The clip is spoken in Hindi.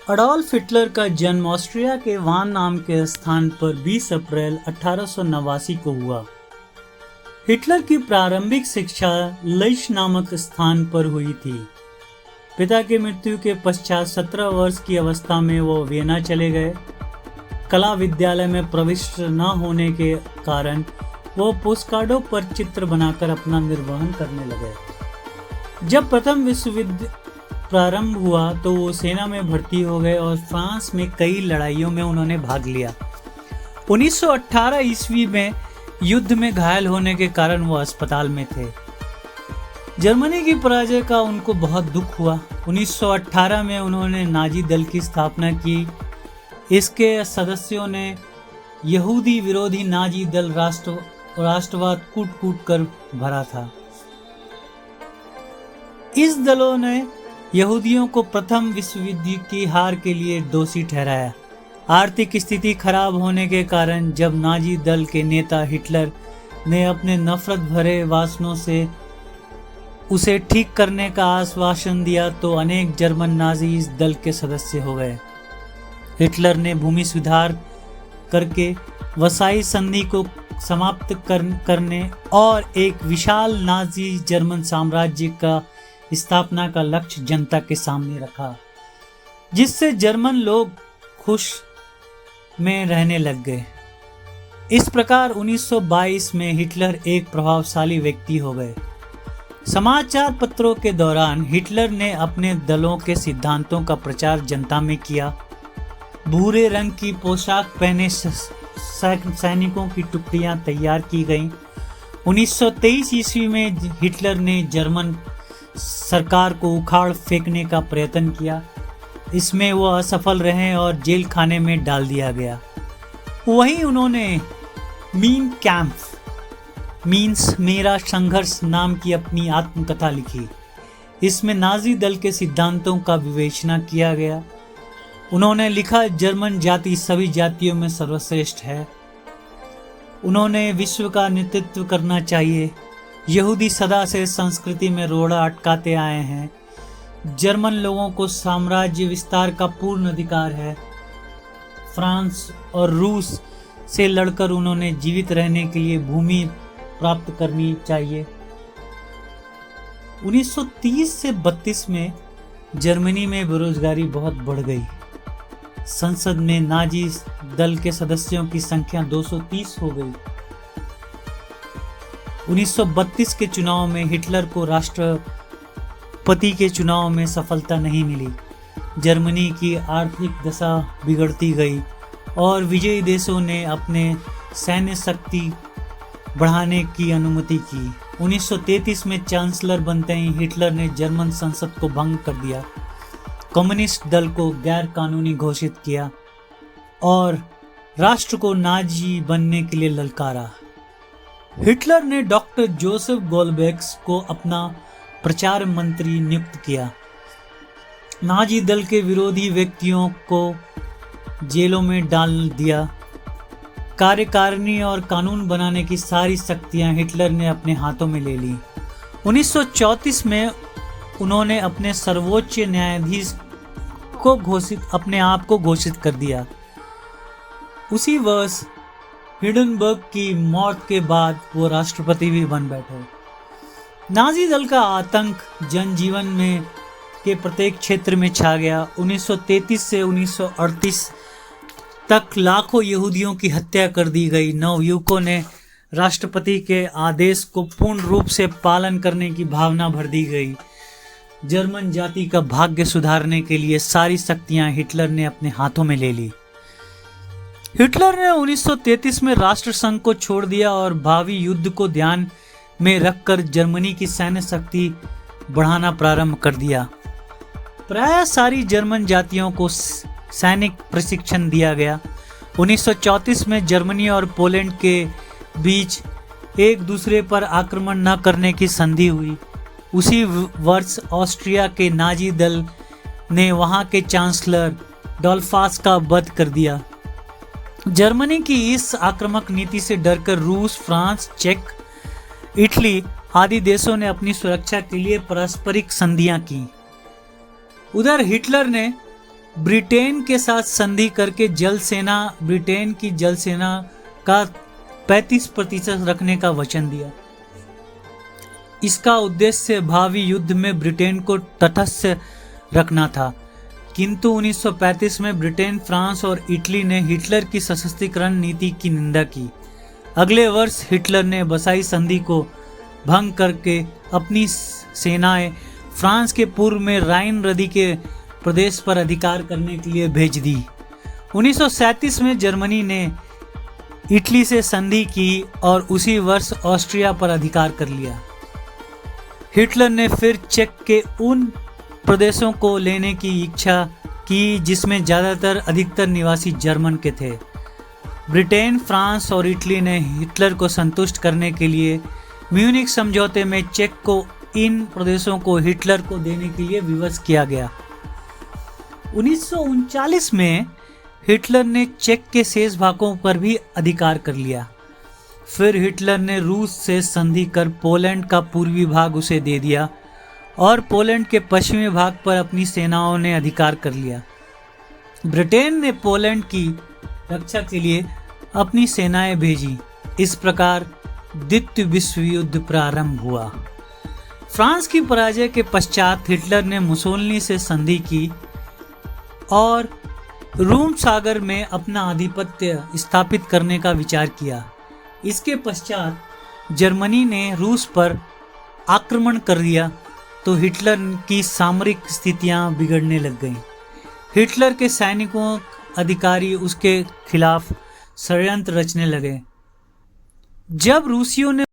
अडोल्फ हिटलर का जन्म ऑस्ट्रिया के वान नाम के स्थान पर 20 अप्रैल 1889 को हुआ। हिटलर की प्रारंभिक शिक्षा लाइच नामक स्थान पर हुई थी। पिता की मृत्यु के पश्चात 17 वर्ष की अवस्था में वो वियना चले गए। कला विद्यालय में प्रविष्ट न होने के कारण वो पोस्टकार्डों पर चित्र बनाकर अपना निर्वहन करने लगे। जब प्रथम विश्व युद्ध प्रारंभ हुआ तो वो सेना में भर्ती हो गए और फ्रांस में कई लड़ाइयों में उन्होंने भाग लिया। 1918 ईस्वी में युद्ध में घायल होने के कारण वो अस्पताल में थे। जर्मनी की पराजय का उनको बहुत दुख हुआ। 1918 में उन्होंने नाजी दल की स्थापना की। इसके सदस्यों ने यहूदी विरोधी नाजी दल राष्ट्रवाद कूट कूट कर भरा था। इस दलों ने यहूदियों को प्रथम विश्व युद्ध की हार के लिए दोषी ठहराया। आर्थिक स्थिति खराब होने के कारण जब नाजी दल के नेता हिटलर ने अपने नफरत भरे वासनों से उसे ठीक करने का आश्वासन दिया तो अनेक जर्मन नाजी इस दल के सदस्य हो गए। हिटलर ने भूमि सुधार करके वसाई संधि को समाप्त करने और एक विशाल नाजी जर्मन साम्राज्य का स्थापना का लक्ष्य जनता के सामने रखा, जिससे जर्मन लोग खुश में रहने लग गए। इस प्रकार 1922 में हिटलर एक प्रभावशाली व्यक्ति हो गए। समाचार पत्रों के दौरान हिटलर ने अपने दलों के सिद्धांतों का प्रचार जनता में किया। भूरे रंग की पोशाक पहने सैनिकों की टुकड़ियां तैयार की गईं। 1923 ईस्वी में हिटलर ने जर्मन सरकार को उखाड़ फेंकने का प्रयत्न किया। इसमें वो असफल रहे और जेल खाने में डाल दिया गया। वहीं उन्होंने मीन कैंप मीन्स मेरा संघर्ष नाम की अपनी आत्मकथा लिखी। इसमें नाजी दल के सिद्धांतों का विवेचना किया गया। उन्होंने लिखा, जर्मन जाति सभी जातियों में सर्वश्रेष्ठ है। उन्होंने विश्व का नेतृत्व करना चाहिए। यहूदी सदा से संस्कृति में रोड़ा अटकाते आए हैं। जर्मन लोगों को साम्राज्य विस्तार का पूर्ण अधिकार है। फ्रांस और रूस से लड़कर उन्होंने जीवित रहने के लिए भूमि प्राप्त करनी चाहिए। 1930 से 32 में जर्मनी में बेरोजगारी बहुत बढ़ गई। संसद में नाजी दल के सदस्यों की संख्या 230 हो गई। 1932 के चुनाव में हिटलर को राष्ट्रपति के चुनाव में सफलता नहीं मिली। जर्मनी की आर्थिक दशा बिगड़ती गई और विजयी देशों ने अपने सैन्य शक्ति बढ़ाने की अनुमति की। 1933 में चांसलर बनते ही हिटलर ने जर्मन संसद को भंग कर दिया, कम्युनिस्ट दल को गैर कानूनी घोषित किया और राष्ट्र को नाजी बनने के लिए ललकारा। हिटलर ने डॉक्टर जोसेफ गोल्बेक्स को अपना प्रचार मंत्री नियुक्त किया। नाजी दल के विरोधी व्यक्तियों को जेलों में डाल दिया। कार्यकारिणी और कानून बनाने की सारी शक्तियां हिटलर ने अपने हाथों में ले ली। 1934 में उन्होंने अपने सर्वोच्च न्यायाधीश को अपने आप को घोषित कर दिया। उसी वर्ष हिंडनबर्ग की मौत के बाद वो राष्ट्रपति भी बन बैठे। नाजी दल का आतंक जनजीवन में के प्रत्येक क्षेत्र में छा गया। 1933 से 1938 तक लाखों यहूदियों की हत्या कर दी गई। नवयुवकों ने राष्ट्रपति के आदेश को पूर्ण रूप से पालन करने की भावना भर दी गई। जर्मन जाति का भाग्य सुधारने के लिए सारी शक्तियां हिटलर ने अपने हाथों में ले ली। हिटलर ने 1933 में राष्ट्रसंघ को छोड़ दिया और भावी युद्ध को ध्यान में रखकर जर्मनी की सैन्य शक्ति बढ़ाना प्रारंभ कर दिया। प्रायः सारी जर्मन जातियों को सैनिक प्रशिक्षण दिया गया। 1934 में जर्मनी और पोलैंड के बीच एक दूसरे पर आक्रमण न करने की संधि हुई। उसी वर्ष ऑस्ट्रिया के नाजी दल ने वहां के चांसलर डॉल्फास का वध कर दिया। जर्मनी की इस आक्रामक नीति से डरकर रूस, फ्रांस, चेक, इटली आदि देशों ने अपनी सुरक्षा के लिए पारस्परिक संधियां की। उधर हिटलर ने ब्रिटेन के साथ संधि करके ब्रिटेन की जल सेना का 35% रखने का वचन दिया। इसका उद्देश्य भावी युद्ध में ब्रिटेन को तटस्थ रखना था, किंतु 1935 में ब्रिटेन, फ्रांस और इटली ने हिटलर की सशस्त्रीकरण नीति की निंदा की। अगले वर्ष हिटलर ने वर्साई संधि को भंग करके अपनी सेनाएं फ्रांस के पूर्व में राइन नदी के प्रदेश पर अधिकार करने के लिए भेज दी। 1937 में जर्मनी ने इटली से संधि की और उसी वर्ष ऑस्ट्रिया पर अधिकार कर लिया। हिटलर ने फिर चेक के उन प्रदेशों को लेने की इच्छा की जिसमें अधिकतर निवासी जर्मन के थे। ब्रिटेन, फ्रांस और इटली ने हिटलर को संतुष्ट करने के लिए म्यूनिख समझौते में चेक को इन प्रदेशों को हिटलर को देने के लिए विवश किया गया। 1939 में हिटलर ने चेक के शेष भागों पर भी अधिकार कर लिया। फिर हिटलर ने रूस से संधि कर पोलैंड का पूर्वी भाग उसे दे दिया और पोलैंड के पश्चिमी भाग पर अपनी सेनाओं ने अधिकार कर लिया। ब्रिटेन ने पोलैंड की रक्षा के लिए अपनी सेनाएं भेजी। इस प्रकार द्वितीय विश्व युद्ध प्रारंभ हुआ। फ्रांस की पराजय के पश्चात हिटलर ने मुसोलिनी से संधि की और रूम सागर में अपना आधिपत्य स्थापित करने का विचार किया। इसके पश्चात जर्मनी ने रूस पर आक्रमण कर दिया तो हिटलर की सामरिक स्थितियां बिगड़ने लग गईं। हिटलर के सैनिकों अधिकारी उसके खिलाफ षड्यंत्र रचने लगे। जब रूसियों ने